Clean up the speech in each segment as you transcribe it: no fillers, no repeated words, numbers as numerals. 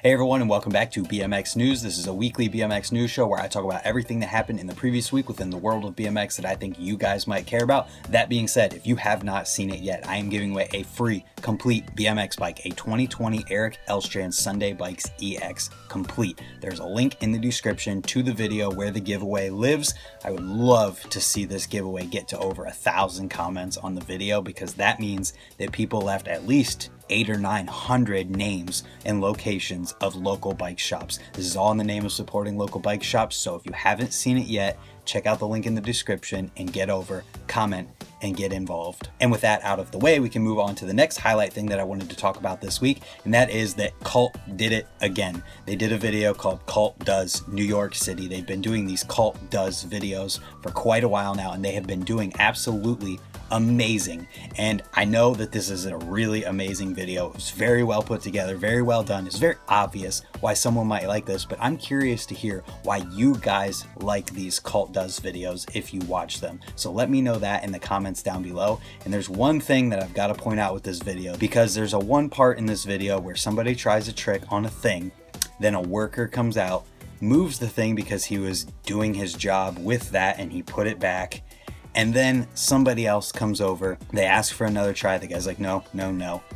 Hey everyone, and welcome back to BMX News. This is a weekly BMX news show where I talk about everything that happened in the previous week within the world of BMX that I think you guys might care about. That being said, if you have not seen it yet, I am giving away a free, complete BMX bike, a 2020 Eric Elstrand Sunday Bikes EX Complete. There's a link in the description to the video where the giveaway lives. I would love to see this giveaway get to over 1,000 comments on the video, because that means that people left at least 800 or 900 names and locations of local bike shops. This is all in the name of supporting local bike shops. So if you haven't seen it yet, check out the link in the description and get over, comment, and get involved. And with that out of the way, we can move on to the next highlight thing that I wanted to talk about this week, and that is that Cult did it again. They did a video called Cult Does New York City. They've been doing these Cult Does videos for quite a while now, and they have been doing absolutely amazing. And I know that this is a really amazing video. It's very well put together, very well done. It's very obvious why someone might like this, but I'm curious to hear why you guys like these Cult Does videos if you watch them. So let me know that in the comments down below. And there's one thing that I've got to point out with this video, because there's a one part in this video where somebody tries a trick on a thing, then a worker comes out, moves the thing because he was doing his job with that, and he put it back. And then somebody else comes over, they ask for another try, the guy's like, no.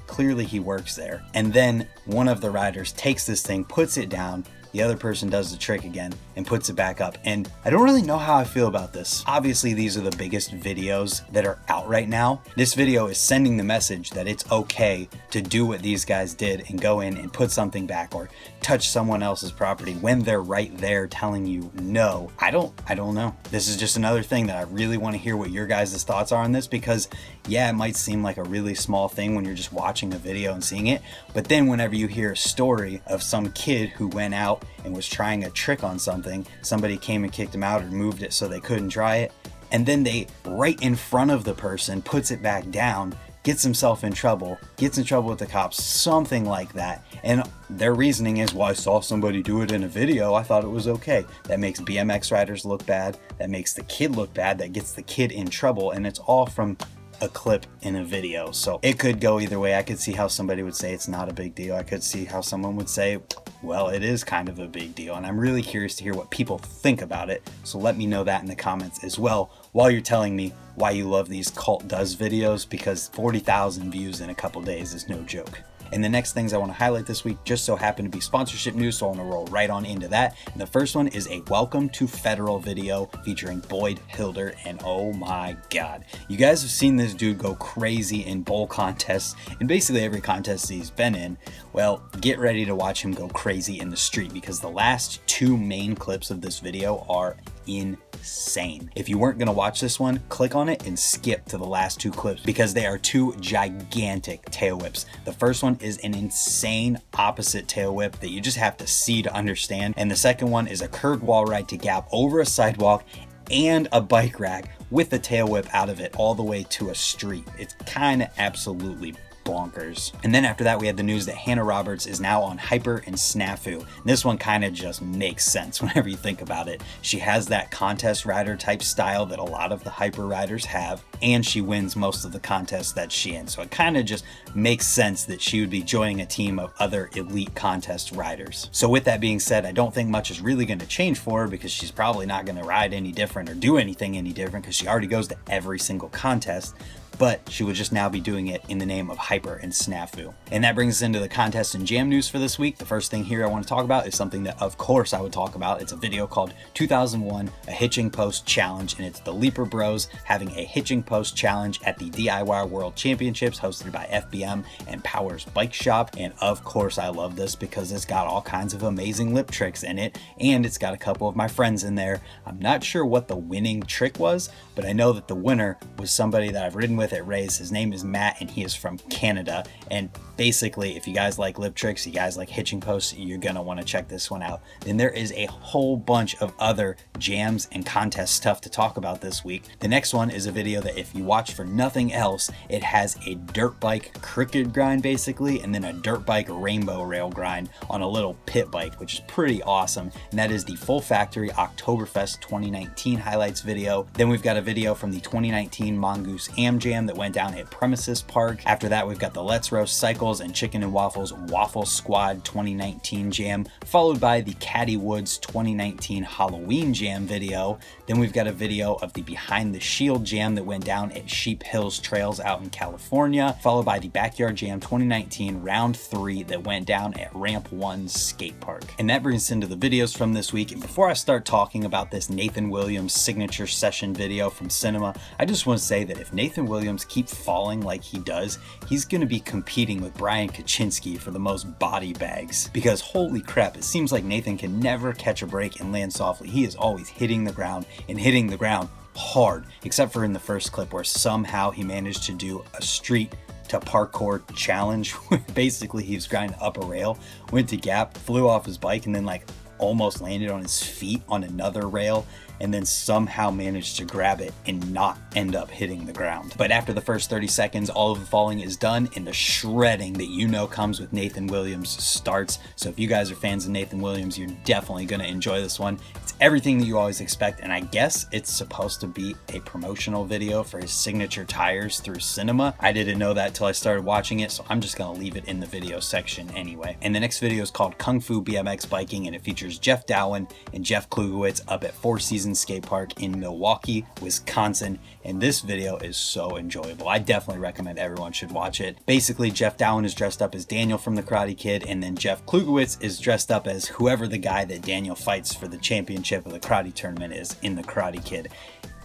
Clearly he works there. And then one of the riders takes this thing, puts it down, the other person does the trick again and puts it back up. And I don't really know how I feel about this. Obviously, these are the biggest videos that are out right now. This video is sending the message that it's okay to do what these guys did and go in and put something back or touch someone else's property when they're right there telling you no. I don't know. This is just another thing that I really want to hear what your guys' thoughts are on this, because yeah, it might seem like a really small thing when you're just watching a video and seeing it, but then whenever you hear a story of some kid who went out and was trying a trick on something, somebody came and kicked him out or moved it so they couldn't try it, and then they, right in front of the person, puts it back down, gets himself in trouble, gets in trouble with the cops, something like that. And their reasoning is, well, I saw somebody do it in a video, I thought it was okay. That makes BMX riders look bad, that makes the kid look bad, that gets the kid in trouble, and it's all from a clip in a video. So it could go either way. I could see how somebody would say it's not a big deal. I could see how someone would say, well, it is kind of a big deal. And I'm really curious to hear what people think about it. So let me know that in the comments as well, while you're telling me why you love these Cult Does videos, because 40,000 views in a couple days is no joke. And the next things I want to highlight this week just so happen to be sponsorship news, so I want to roll right on into that. And the first one is a Welcome to Federal video featuring Boyd Hilder, and oh my god. You guys have seen this dude go crazy in bowl contests and basically every contest he's been in. Well, get ready to watch him go crazy in the street, because the last two main clips of this video are insane. If you weren't going to watch this one, click on it and skip to the last two clips, because they are two gigantic tail whips. The first one is an insane opposite tail whip that you just have to see to understand, and the second one is a curved wall ride to gap over a sidewalk and a bike rack with the tail whip out of it all the way to a street. It's kind of absolutely bonkers. And then after that, we had the news that Hannah Roberts is now on Hyper and Snafu. And this one kind of just makes sense whenever you think about it. She has that contest rider type style that a lot of the Hyper riders have, and she wins most of the contests that she's in. So it kind of just makes sense that she would be joining a team of other elite contest riders. So with that being said, I don't think much is really going to change for her, because she's probably not going to ride any different or do anything any different, because she already goes to every single contest. But she would just now be doing it in the name of Hyper and Snafu. And that brings us into the contest and jam news for this week. The first thing here I want to talk about is something that of course I would talk about. It's a video called 2001, a hitching post challenge, and it's the Leaper Bros having a hitching post challenge at the DIY World Championships hosted by FBM and Powers Bike Shop. And of course I love this because it's got all kinds of amazing lip tricks in it, and it's got a couple of my friends in there. I'm not sure what the winning trick was, but I know that the winner was somebody that I've ridden with at Ray's. His name is Matt, and he is from Canada. And basically, if you guys like lip tricks, you guys like hitching posts, you're gonna want to check this one out. Then there is a whole bunch of other jams and contest stuff to talk about this week. The next one is a video that if you watch for nothing else, it has a dirt bike crooked grind basically, and then a dirt bike rainbow rail grind on a little pit bike, which is pretty awesome. And that is the Full Factory Oktoberfest 2019 highlights video. Then we've got a video from the 2019 Mongoose Am Jam Jam that went down at Premises Park. After that, we've got the Let's Roast Cycles and Chicken and Waffles Waffle Squad 2019 Jam, followed by the Catty Woods 2019 Halloween Jam video. Then we've got a video of the Behind the Shield Jam that went down at Sheep Hills Trails out in California, followed by the Backyard Jam 2019 Round 3 that went down at Ramp 1 Skate Park. And that brings us into the videos from this week. And before I start talking about this Nathan Williams signature session video from Cinema, I just want to say that if Nathan Williams keeps falling like he does, he's going to be competing with Brian Kaczynski for the most body bags. Because holy crap, it seems like Nathan can never catch a break and land softly. He is always hitting the ground and hitting the ground hard, except for in the first clip where somehow he managed to do a street to parkour challenge where basically he was grinding up a rail, went to gap, flew off his bike, and then like almost landed on his feet on another rail, and then somehow managed to grab it and not end up hitting the ground. But after the first 30 seconds, all of the falling is done and the shredding that you know comes with Nathan Williams starts. So if you guys are fans of Nathan Williams, you're definitely going to enjoy this one. It's everything that you always expect, and I guess it's supposed to be a promotional video for his signature tires through Cinema. I didn't know that till I started watching it, so I'm just going to leave it in the video section anyway. And the next video is called Kung Fu BMX Biking, and it features Jeff Dowhen and Jeff Klugowitz up at Four Seasons Skatepark in Milwaukee, Wisconsin, and this video is so enjoyable. I definitely recommend everyone should watch it. Basically, Jeff Dowhen is dressed up as Daniel from The Karate Kid, and then Jeff Klugowitz is dressed up as whoever the guy that Daniel fights for the championship of the karate tournament is in The Karate Kid.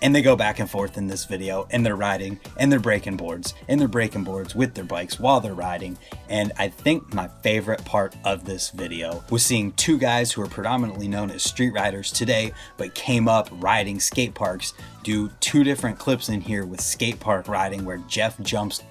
And they go back and forth in this video, and they're riding, and they're breaking boards, and they're breaking boards with their bikes while they're riding. And I think my favorite part of this video was seeing two guys who are predominantly known as street riders today, but came up riding skate parks, do two different clips in here with skate park riding where Jeff K jumps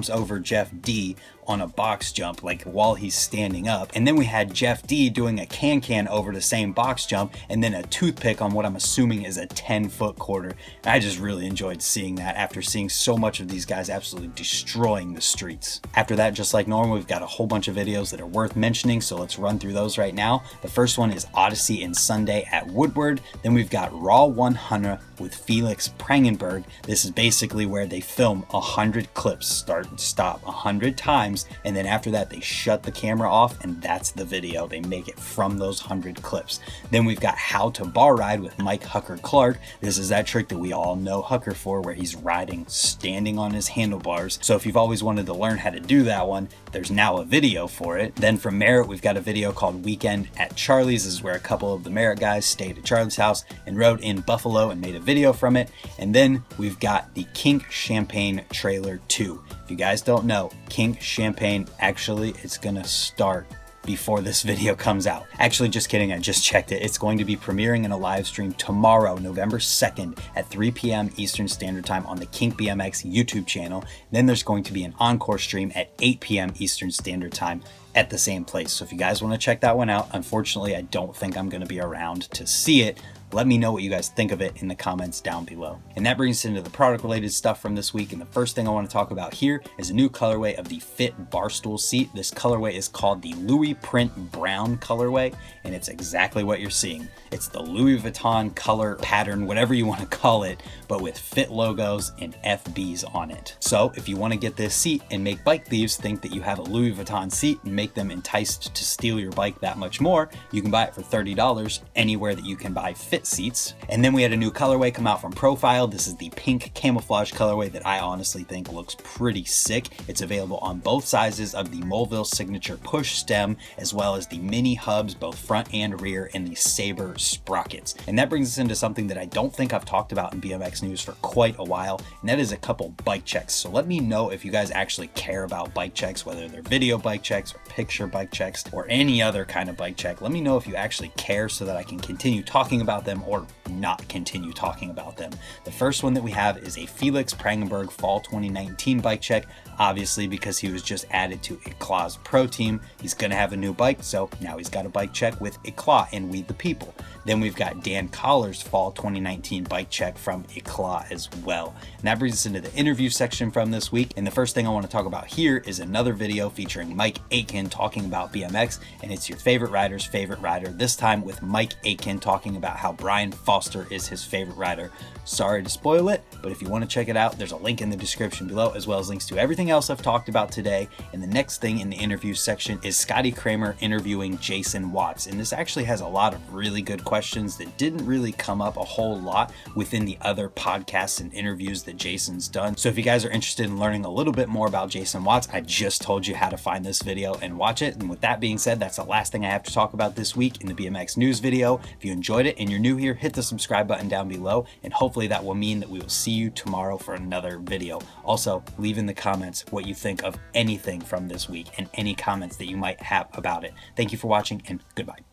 over Jeff D on a box jump, like while he's standing up. And then we had Jeff D doing a can over the same box jump, and then a toothpick on what I'm assuming is a 10-foot quarter. And I just really enjoyed seeing that after seeing so much of these guys absolutely destroying the streets. After that, just like normal, we've got a whole bunch of videos that are worth mentioning, so let's run through those right now. The first one is Odyssey and Sunday at Woodward. Then we've got Raw 1 Hunna with Felix Prangenberg. This is basically where they film 100 clips, start and stop 100 times, and then after that they shut the camera off, and that's the video. They make it from those 100 clips. Then we've got How to Bar Ride with Mike Hucker Clark. This is that trick that we all know Hucker for, where he's riding standing on his handlebars. So if you've always wanted to learn how to do that one, there's now a video for it. Then from Merritt, we've got a video called Weekend at Charlie's. This is where a couple of the Merritt guys stayed at Charlie's house and rode in Buffalo and made a video from it. And then we've got the Kink Champagne Trailer 2. If you guys don't know, Kink Champagne, actually it's gonna start before this video comes out. Actually, just kidding, I just checked it. It's going to be premiering in a live stream tomorrow, November 2nd at 3 p.m. Eastern Standard Time on the Kink BMX YouTube channel. Then there's going to be an encore stream at 8 p.m. Eastern Standard Time at the same place. So if you guys want to check that one out, unfortunately, I don't think I'm going to be around to see it. Let me know what you guys think of it in the comments down below. And that brings us into the product related stuff from this week. And the first thing I want to talk about here is a new colorway of the Fit Barstool seat. This colorway is called the Louis Print Brown colorway, and it's exactly what you're seeing. It's the Louis Vuitton color pattern, whatever you want to call it, but with Fit logos and FBs on it. So if you want to get this seat and make bike thieves think that you have a Louis Vuitton seat and make them enticed to steal your bike that much more, you can buy it for $30 anywhere that you can buy Fit seats. And then we had a new colorway come out from Profile. This is the pink camouflage colorway that I honestly think looks pretty sick. It's available on both sizes of the Moleville Signature push stem, as well as the mini hubs, both front and rear, and the Saber sprockets. And that brings us into something that I don't think I've talked about in BMX news for quite a while, and that is a couple bike checks. So let me know if you guys actually care about bike checks, whether they're video bike checks or picture bike checks or any other kind of bike check. Let me know if you actually care so that I can continue talking about them or not continue talking about them. The first one that we have is a Felix Prangenberg Fall 2019 bike check. Obviously, because he was just added to Eclat's pro team, he's going to have a new bike, so now he's got a bike check with Eclat and We the People. Then we've got Dan Collar's Fall 2019 bike check from Eclat as well. And that brings us into the interview section from this week. And the first thing I want to talk about here is another video featuring Mike Aitken talking about BMX, and it's your favorite rider's favorite rider, this time with Mike Aitken talking about how Brian Foster is his favorite rider. Sorry to spoil it, but if you want to check it out, there's a link in the description below, as well as links to everything else I've talked about today. And the next thing in the interview section is Scotty Kramer interviewing Jason Watts. And this actually has a lot of really good questions that didn't really come up a whole lot within the other podcasts and interviews that Jason's done. So if you guys are interested in learning a little bit more about Jason Watts, I just told you how to find this video and watch it. And with that being said, that's the last thing I have to talk about this week in the BMX news video. If you enjoyed it and you're new here, hit the subscribe button down below, and hopefully that will mean that we will see you tomorrow for another video. Also, leave in the comments what you think of anything from this week and any comments that you might have about it. Thank you for watching, and goodbye.